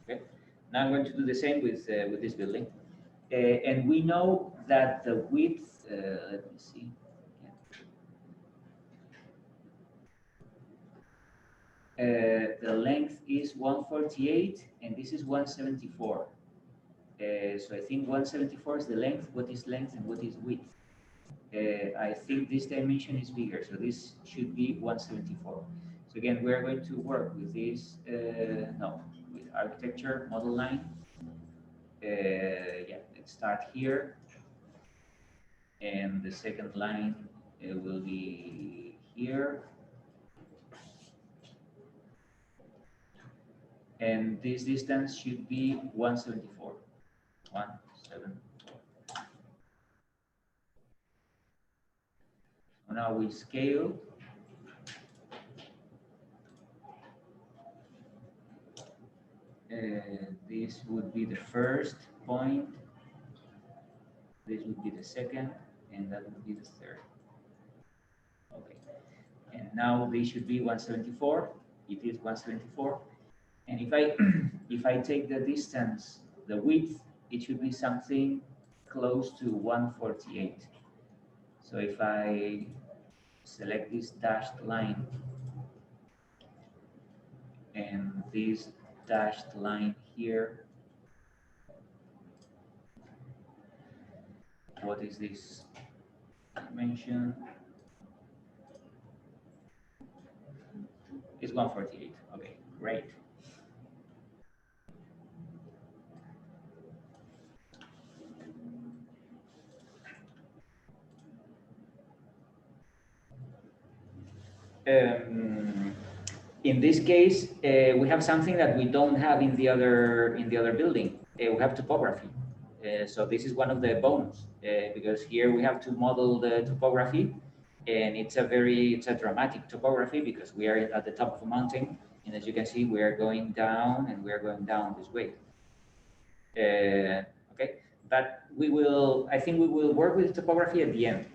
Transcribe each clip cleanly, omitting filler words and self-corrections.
Okay. Now I'm going to do the same with this building, and we know that the width. Let me see. The length is 148, and this is 174. So I think 174 is the length. What is length and what is width? I think this dimension is bigger, so this should be 174. So again, we're going to work with this, with architecture model line. Yeah, let's start here. And the second line will be here. And this distance should be 174. 174. So now we scale. This would be the first point. This would be the second, and that would be the third. Okay. And now this should be 174. It is 174. And if I if I take the distance, the width, it should be something close to 148. So if I select this dashed line and this dashed line here, what is this dimension? It's 148. Okay, great. In this case, we have something that we don't have in the other building. We have topography. So this is one of the bones because here we have to model the topography, and it's a dramatic topography because we are at the top of a mountain, and as you can see, we are going down and we are going down this way. Okay, but I think we will work with topography at the end.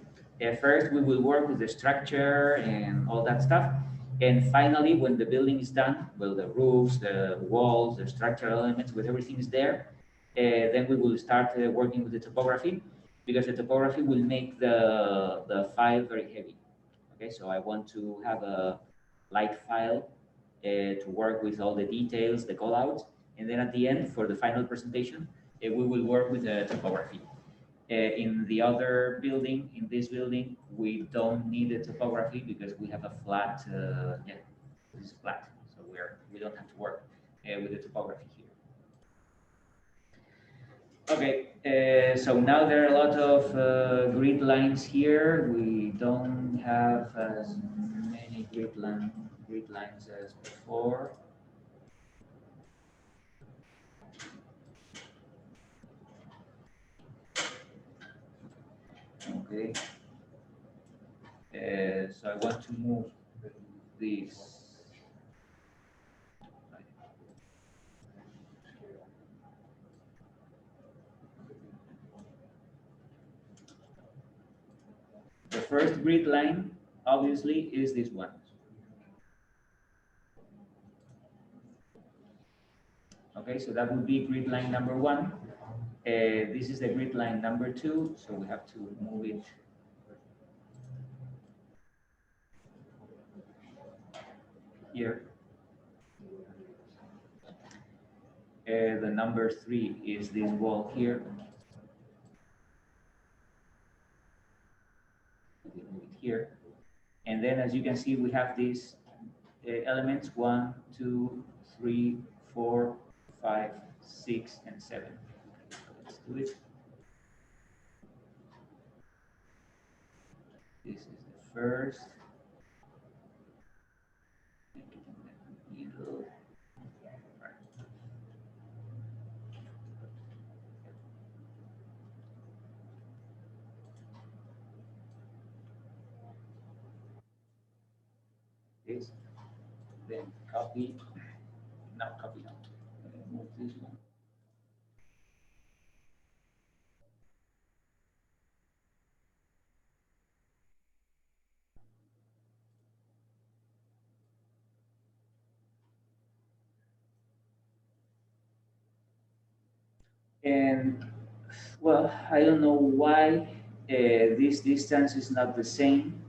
First, we will work with the structure and all that stuff. And finally, when the building is done, well, the roofs, the walls, the structural elements, with everything is there, then we will start working with the topography, because the topography will make the file very heavy. Okay, so I want to have a light file to work with all the details, the callouts, and then at the end, for the final presentation, we will work with the topography. In the other building, in this building, we don't need the topography because we have a flat, yeah, this is flat, so we don't have to work with the topography here. Okay, so now there are a lot of grid lines here. We don't have as many grid lines as before. Okay. So I want to move this. The first grid line, obviously, is this one. Okay, so that would be grid line number 1. This is the grid line number 2, so we have to move it here. The number 3 is this wall here. We move it here. And then, as you can see, we have these elements 1, 2, 3, 4, 5, 6, and 7. Let's do it. This is the first. Middle. This, then copy. Now copy now. Move this one. And well, I don't know why this distance is not the same.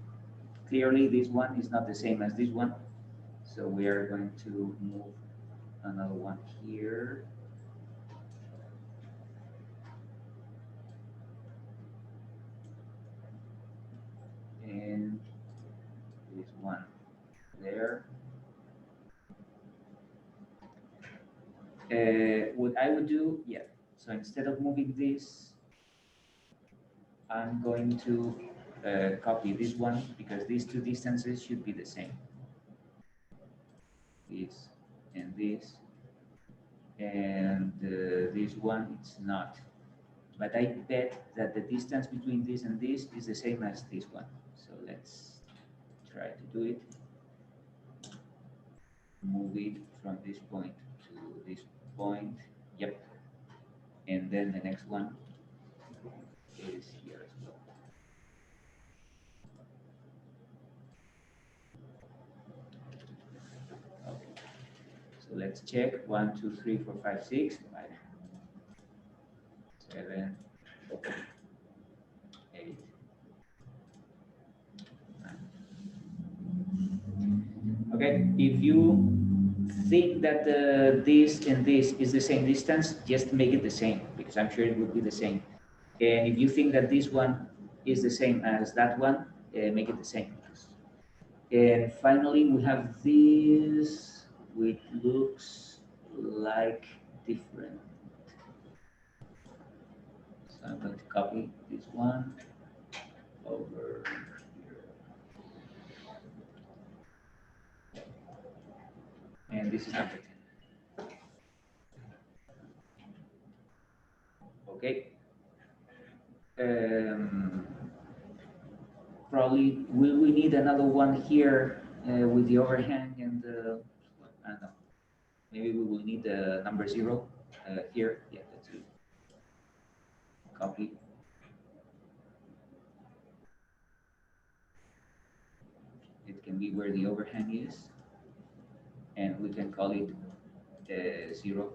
Clearly, this one is not the same as this one. So we are going to move another one here. And this one there. What I would do, yeah. So instead of moving this, I'm going to copy this one because these two distances should be the same. This and this. And this one, it's not. But I bet that the distance between this and this is the same as this one. So let's try to do it. Move it from this point to this point. Yep. And then the next one is here as well. Okay. So let's check. 1, 2, 3, 4, 5, 6, 5, 7, 8, 9. Okay. If you think that this and this is the same distance, just make it the same because I'm sure it will be the same. And if you think that this one is the same as that one, make it the same. And finally, we have this, which looks like different. So I'm going to copy this one over here. And this is number 10. Okay. Probably will we need another one here with the overhang and the, I don't know. Maybe we will need the number 0 here. Yeah, that's it. Copy. It can be where the overhang is, and we can call it 0.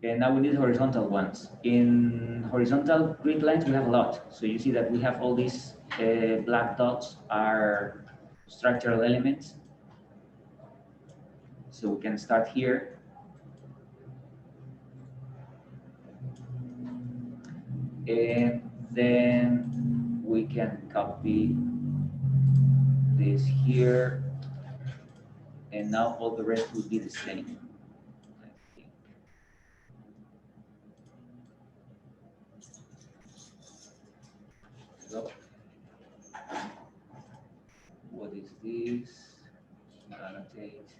And now we need horizontal ones. In horizontal grid lines, we have a lot. So you see that we have all these black dots are structural elements. So we can start here. And then we can copy this here. And now all the rest will be the same. So, what is this? Annotate.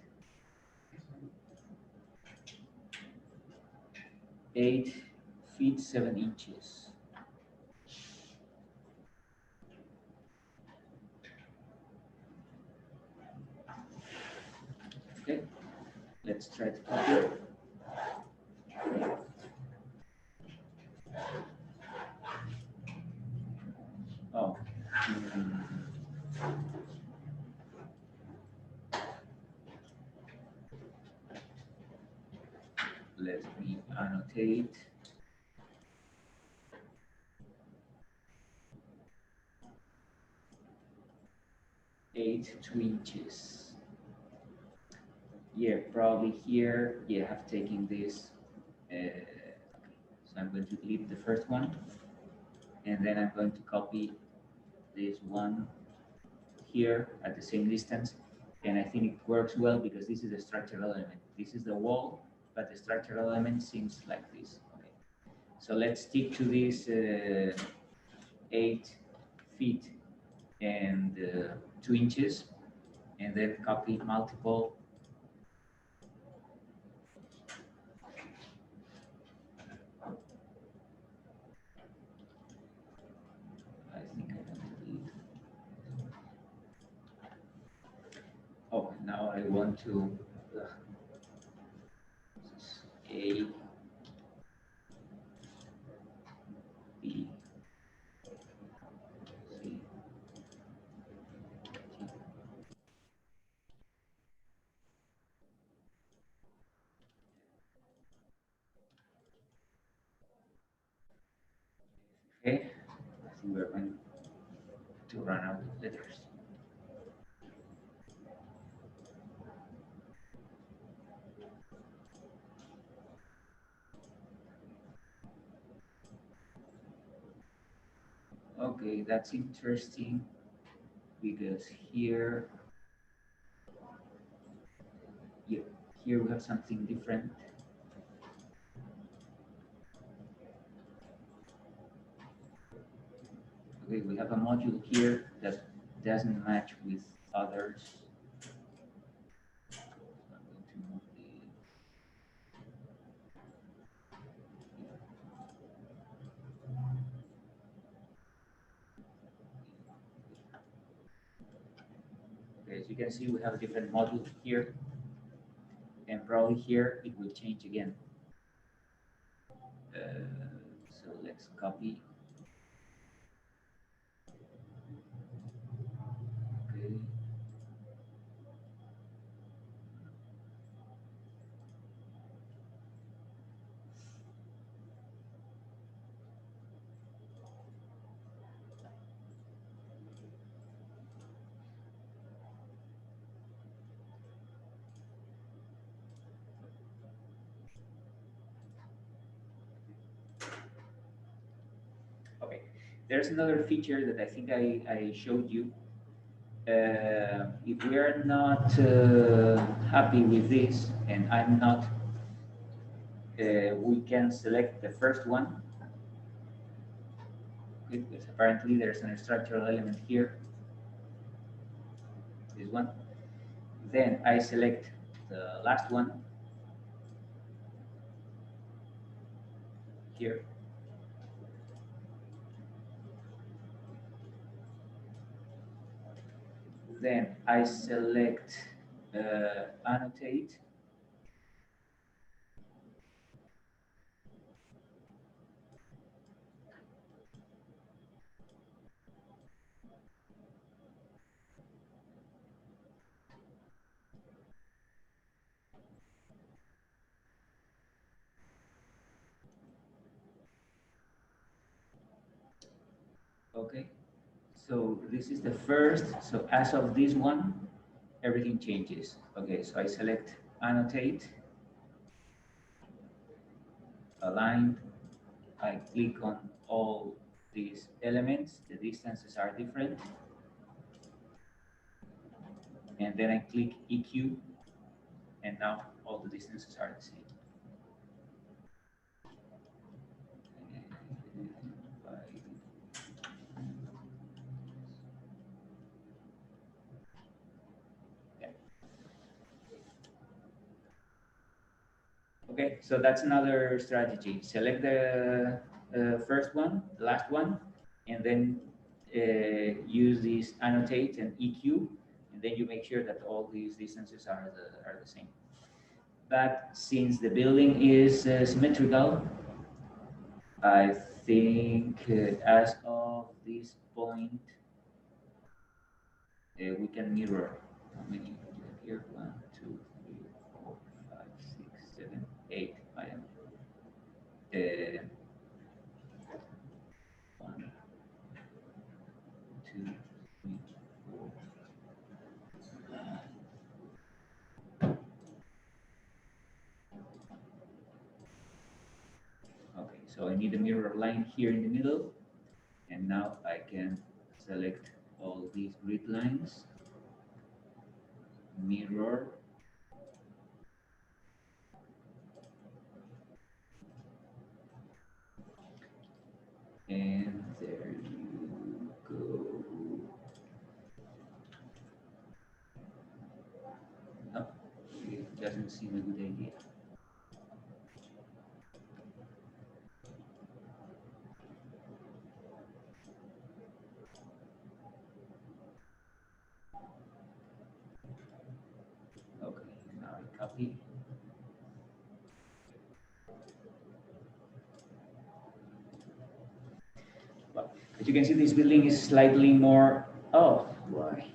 8 feet 7 inches. Okay, let's try to copy it. Oh. Let me annotate. 8 2 inches. Yeah, probably here. Yeah, I have taken this. So I'm going to delete the first one, and then I'm going to copy this one here at the same distance. And I think it works well because this is a structural element. This is the wall, but the structural element seems like this. Okay. So let's stick to this 8 feet and 2 inches, and then copy multiple. I think I can delete. Oh, now I want to A, B, C, Okay, I think we're going to run out of letters. Okay, that's interesting because here, yeah, here we have something different. Okay, we have a module here that doesn't match with others. I'm going to move okay, as you can see, we have a different module here, and probably here it will change again. So let's copy. Okay. Okay, there's another feature that I think I showed you. If we are not happy with this, and I'm not, we can select the first one. Okay, because apparently there's an structural element here, this one. Then I select the last one here. Then I select annotate. Okay, so this is the first. So as of this one, everything changes. Okay, so I select annotate, align. I click on all these elements. The distances are different. And then I click EQ, and now all the distances are the same. Yeah. Okay, so that's another strategy. Select the first one, the last one, and then use this annotate and EQ, and then you make sure that all these distances are the same. But since the building is symmetrical, I think as of this point, we can mirror. How many do we have here? 1, 2, 3, 4, 5, 6, 7, 8. I am. 1, 2, 3, 4. Okay, so I need a mirror line here in the middle, and now I can select all these grid lines, mirror, and there you go. No, it doesn't seem a good idea. Okay, now I copy. Well, as you can see, this building is slightly more. Oh, why?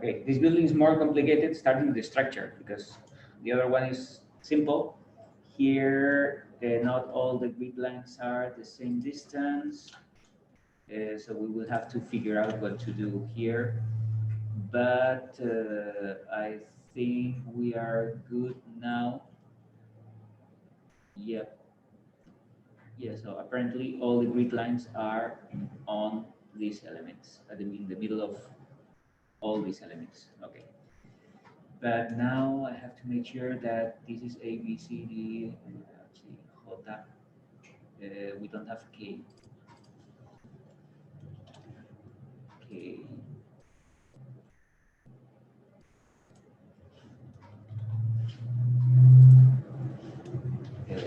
Okay, this building is more complicated starting with the structure because the other one is simple. Here, not all the grid lines are the same distance. So we will have to figure out what to do here. But I think we are good now. Yep. Yeah, so apparently all the grid lines are on these elements, in the middle of all these elements. Okay. But now I have to make sure that this is A, B, C, D, see, J. We don't have K. K. L.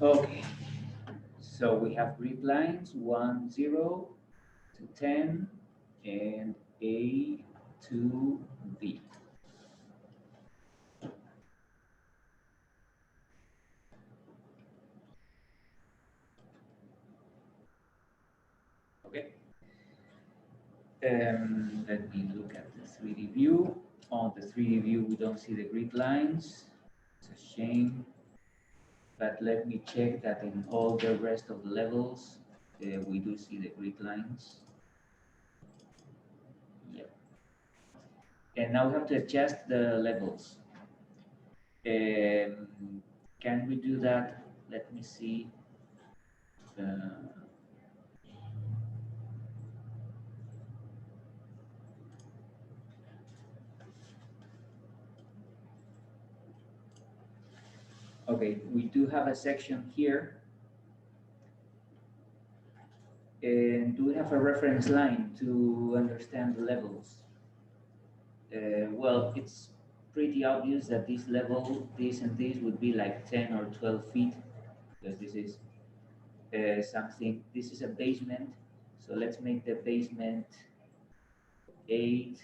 Okay, so we have grid lines 1, 0 to 10 and A to V. Okay. Let me look at the 3D view. On the 3D view, we don't see the grid lines. It's a shame. But let me check that in all the rest of the levels, we do see the grid lines. Yep. And now we have to adjust the levels. Can we do that? Let me see. Okay, we do have a section here. And do we have a reference line to understand the levels? Well, it's pretty obvious that this level, this and this would be like 10 or 12 feet, because this is something, this is a basement. So let's make the basement 8.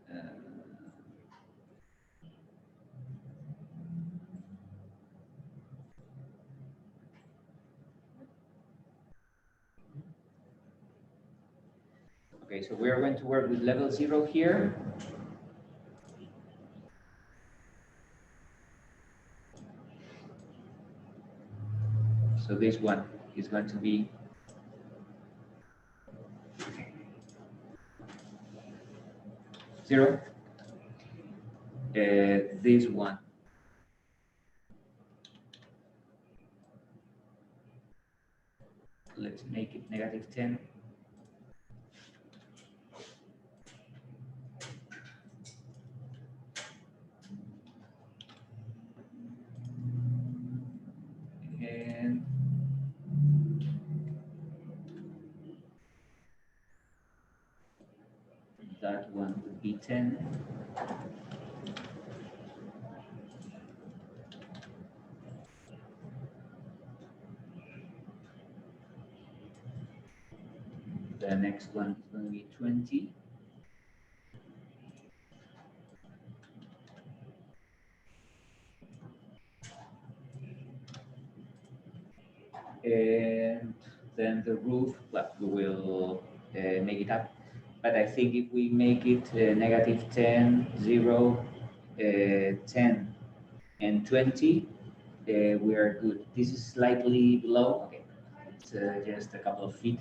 Uh, okay, so we are going to work with level 0 here. So this one is going to be 0. This one. Let's make it -10. And that one would be 10. The next one is going to be 20. And then the roof, well, we will make it up. But I think if we make it -10, 0, 10, and 20, we are good. This is slightly below. Okay, it's just a couple of feet.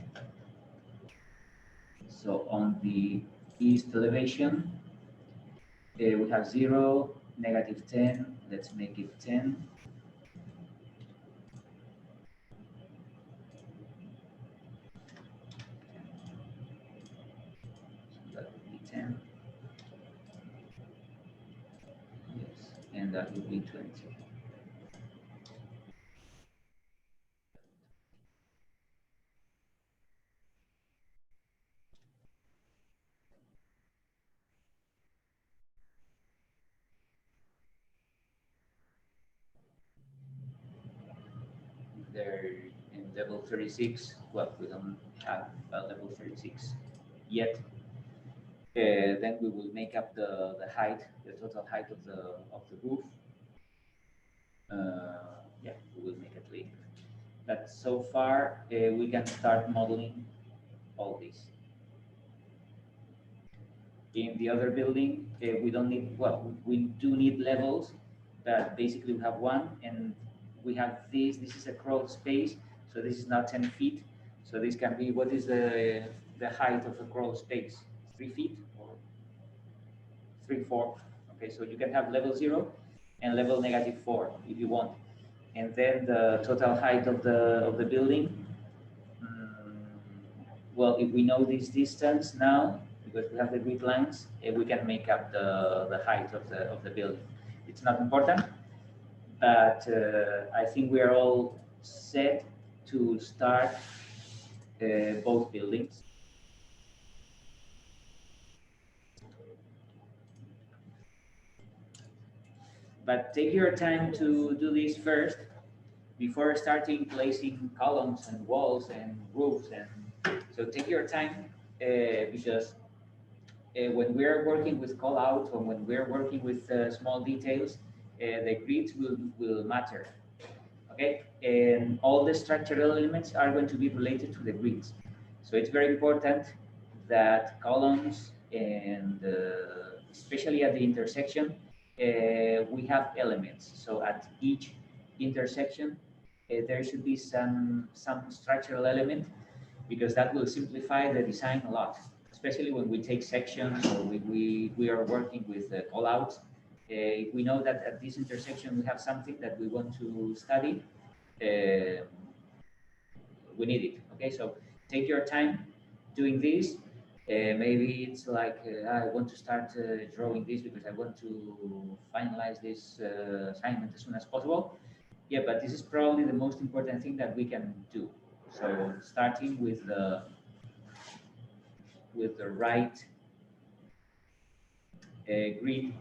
So on the east elevation, we have 0, -10. Let's make it 10. So that would be 10. Yes, and that would be 20. There in level 36, well, we don't have level 36 yet. Then we will make up the height, the total height of the roof. Yeah, we will make it later. But so far, we can start modeling all this. In the other building, we don't need, well, we do need levels, but basically we have one, and we have this is a crawl space, so this is not 10 feet. So this can be, what is the height of a crawl space? 3 feet or 3, 4? Okay, so you can have level 0 and level -4 if you want. And then the total height of the building, well, if we know this distance now, because we have the grid lines, we can make up the height of the building. It's not important, but I think we are all set to start both buildings. But take your time to do this first before starting placing columns and walls and roofs. And so take your time because when we're working with call out or when we're working with small details, the grids will matter. Okay, and all the structural elements are going to be related to the grids. So it's very important that columns and especially at the intersection, we have elements. So at each intersection, there should be some structural element because that will simplify the design a lot, especially when we take sections or we are working with call-outs. If we know that at this intersection we have something that we want to study, we need it. Okay, so take your time doing this. Maybe it's like I want to start drawing this because I want to finalize this assignment as soon as possible. Yeah, but this is probably the most important thing that we can do. So starting with the right grid.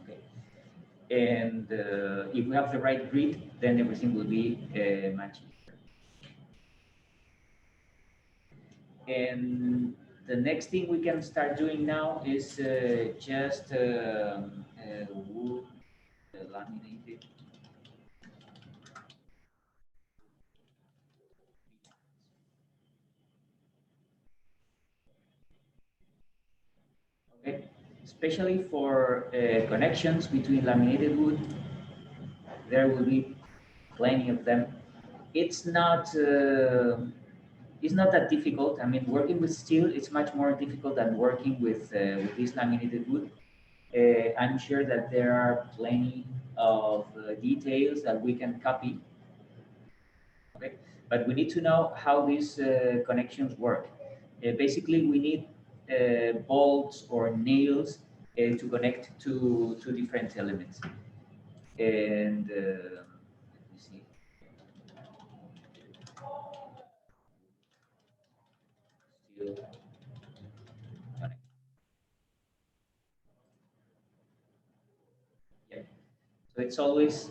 Okay, and if we have the right grid, then everything will be much easier. And the next thing we can start doing now is just wood laminated. Okay, especially for connections between laminated wood, there will be plenty of them. It's not that difficult. I mean, working with steel is much more difficult than working with this laminated wood. I'm sure that there are plenty of details that we can copy. Okay, but we need to know how these connections work. Basically, we need bolts or nails to connect to different elements. And let me see. Steel connect. Yeah. So it's always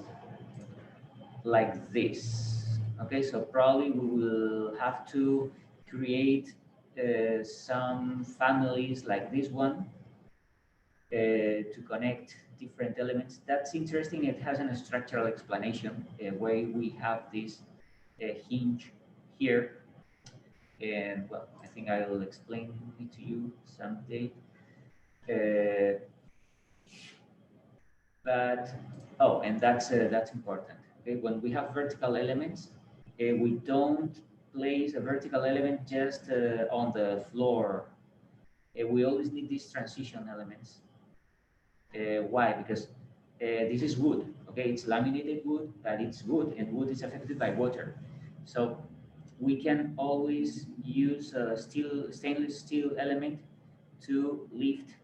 like this. Okay, so probably we will have to create some families like this one to connect different elements. That's interesting. It has a structural explanation where we have this hinge here. And well, I think I will explain it to you someday. But oh, and that's important. Okay, when we have vertical elements, We don't place a vertical element just on the floor. We always need these transition elements. Why? Because this is wood, okay? It's laminated wood, but it's wood, and wood is affected by water. So we can always use a stainless steel element to lift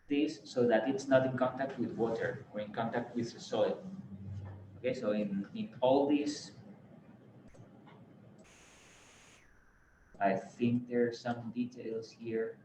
this so that it's not in contact with water or in contact with the soil. Okay, so in all these, I think there are some details here.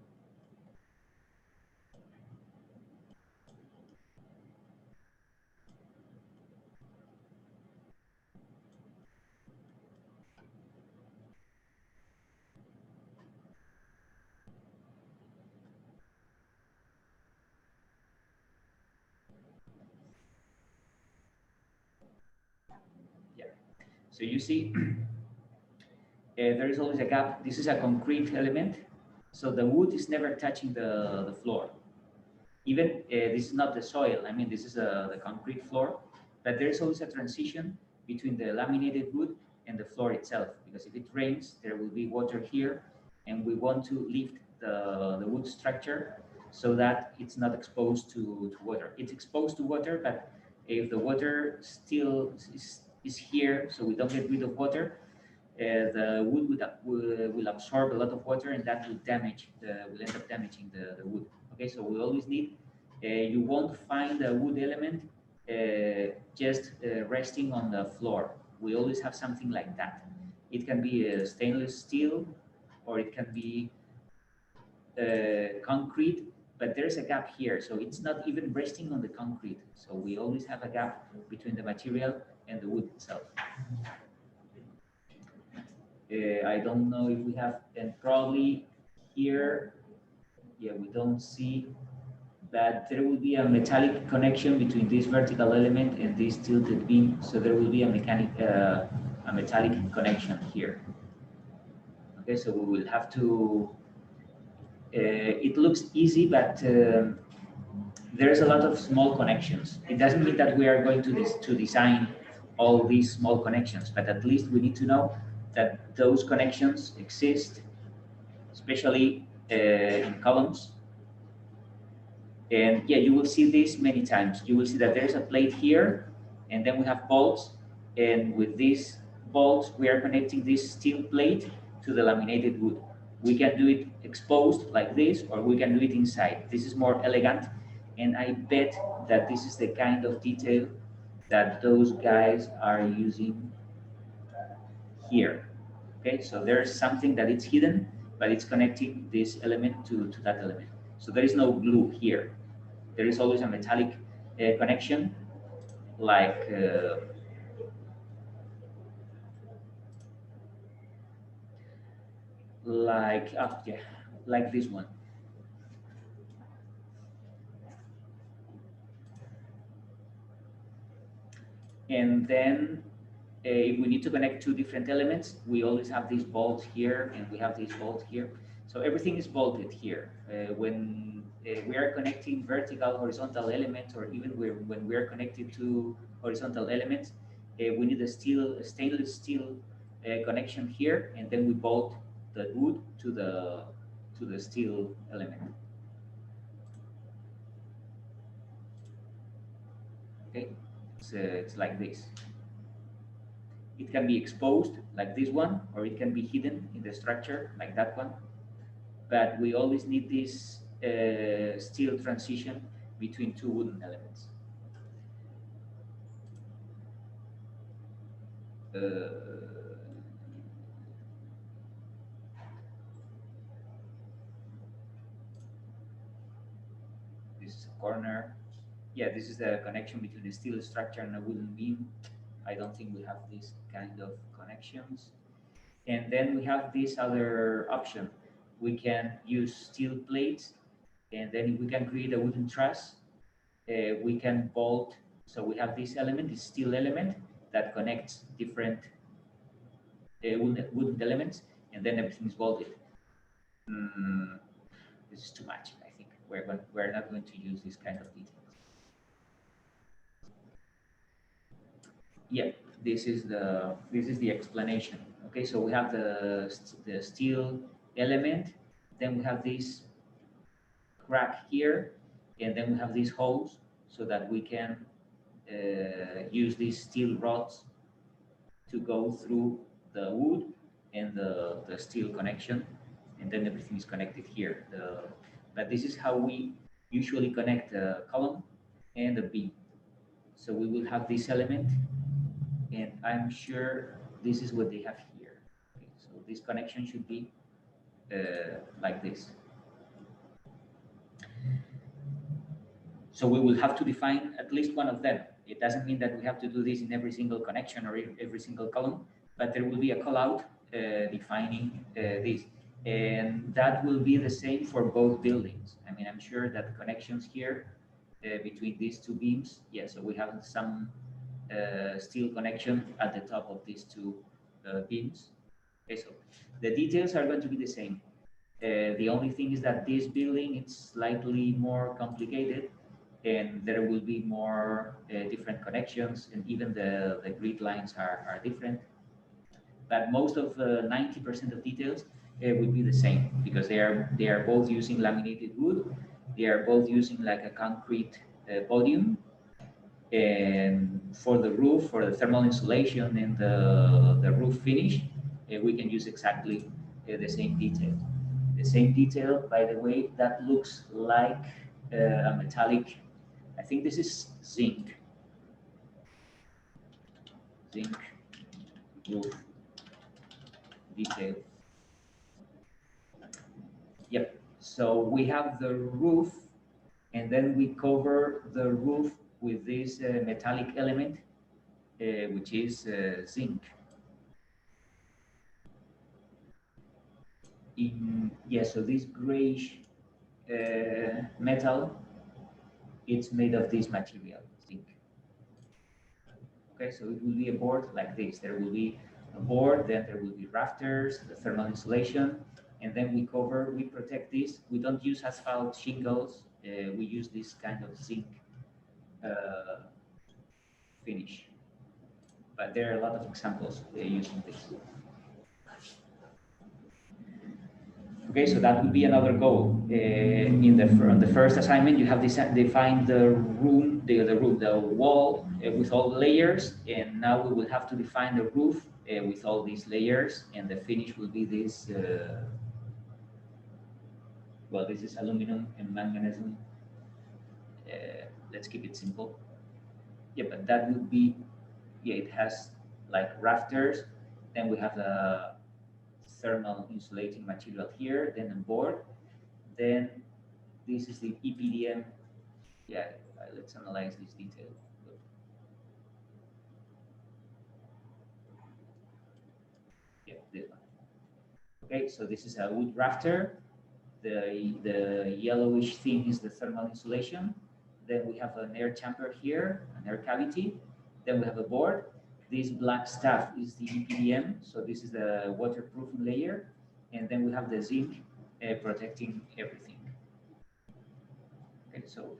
Yeah, so you see, there is always a gap. This is a concrete element, so the wood is never touching the floor. Even this is not the soil, I mean, this is the concrete floor, but there's always a transition between the laminated wood and the floor itself, because if it rains, there will be water here, and we want to lift the wood structure so that it's not exposed to water. It's exposed to water, but if the water still is here, so we don't get rid of water, the wood will absorb a lot of water, and that will will end up damaging the wood. Okay, so we always need, you won't find a wood element just resting on the floor. We always have something like that. It can be a stainless steel, or it can be concrete, but there's a gap here, so it's not even resting on the concrete. So we always have a gap between the material and the wood itself. I don't know if we have, and probably here, yeah, we don't see that there will be a metallic connection between this vertical element and this tilted beam. So there will be a metallic connection here. Okay, so we will have to, it looks easy, but there's a lot of small connections. It doesn't mean that we are going to design all these small connections, but at least we need to know that those connections exist, especially in columns. And yeah, you will see this many times. You will see that there's a plate here, and then we have bolts, and with these bolts, we are connecting this steel plate to the laminated wood. We can do it exposed like this, or we can do it inside. This is more elegant, and I bet that this is the kind of detail that those guys are using here. Okay, so there's something that it's hidden, but it's connecting this element to that element. So there is no glue here. There is always a metallic connection, like yeah, like this one. And then if we need to connect two different elements, we always have these bolts here, and we have these bolts here. So everything is bolted here. When we are connecting vertical, horizontal elements, or even when we are connected to horizontal elements, we need a stainless steel connection here, and then we bolt the wood to the steel element. Okay, it's like this. It can be exposed like this one, or it can be hidden in the structure like that one. But we always need this steel transition between two wooden elements. This is a corner. Yeah, this is the connection between the steel structure and a wooden beam. I don't think we have this kind of connections. And then we have this other option. We can use steel plates, and then if we can create a wooden truss, we can bolt. So we have this element, this steel element that connects different wooden elements, and then everything is bolted. This is too much, I think. We're not going to use this kind of details. Yeah, this is the explanation. Okay, so we have the steel element, then we have this crack here, and then we have these holes so that we can use these steel rods to go through the wood and the steel connection, and then everything is connected here. But this is how we usually connect the column and the beam. So we will have this element, and I'm sure this is what they have here. Okay, so this connection should be like this. So we will have to define at least one of them. It doesn't mean that we have to do this in every single connection or every single column, but there will be a call out defining this. And that will be the same for both buildings. I mean, I'm sure that connections here between these two beams, yeah, so we have some steel connection at the top of these two beams. Okay, so the details are going to be the same. The only thing is that this building is slightly more complicated, and there will be more different connections, and even the grid lines are different. But most of 90% of details will be the same, because they are both using laminated wood. They are both using like a concrete podium, and for the roof, for the thermal insulation and the roof finish, we can use exactly the same detail. The same detail, by the way, that looks like a metallic. I think this is zinc roof detail. Yep. So we have the roof, and then we cover the roof with this metallic element, which is zinc. So this grayish metal, it's made of this material, zinc. Okay, so it will be a board like this. There will be a board, then there will be rafters, the thermal insulation, and then we protect this. We don't use asphalt shingles. We use this kind of zinc finish. But there are a lot of examples using this. Okay, so that would be another goal. On the first assignment, you have defined the room, the wall with all the layers, and now we will have to define the roof with all these layers, and the finish will be this. Well, this is aluminum and manganese. Let's keep it simple. Yeah, but that would be, yeah, it has like rafters. Then we have the thermal insulating material here, then a board. Then this is the EPDM. Yeah, let's analyze this detail. Yeah, this one. Okay, so this is a wood rafter. The yellowish thing is the thermal insulation. Then we have an air chamber here, an air cavity. Then we have a board. This black stuff is the EPDM, so this is the waterproofing layer. And then we have the zinc protecting everything. Okay, so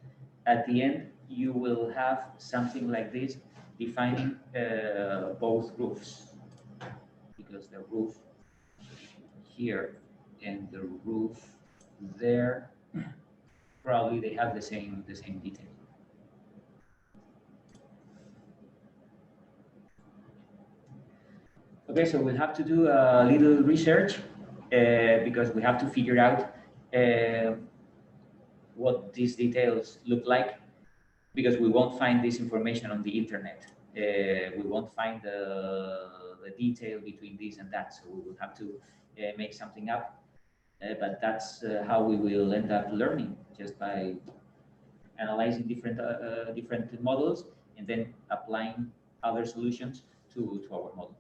at the end, you will have something like this defining both roofs, because the roof here and the roof there, probably they have the same detail. Okay, so we'll have to do a little research because we have to figure out what these details look like, because we won't find this information on the internet. We won't find the detail between this and that, so we will have to make something up. But that's how we will end up learning, just by analyzing different models and then applying other solutions to our model.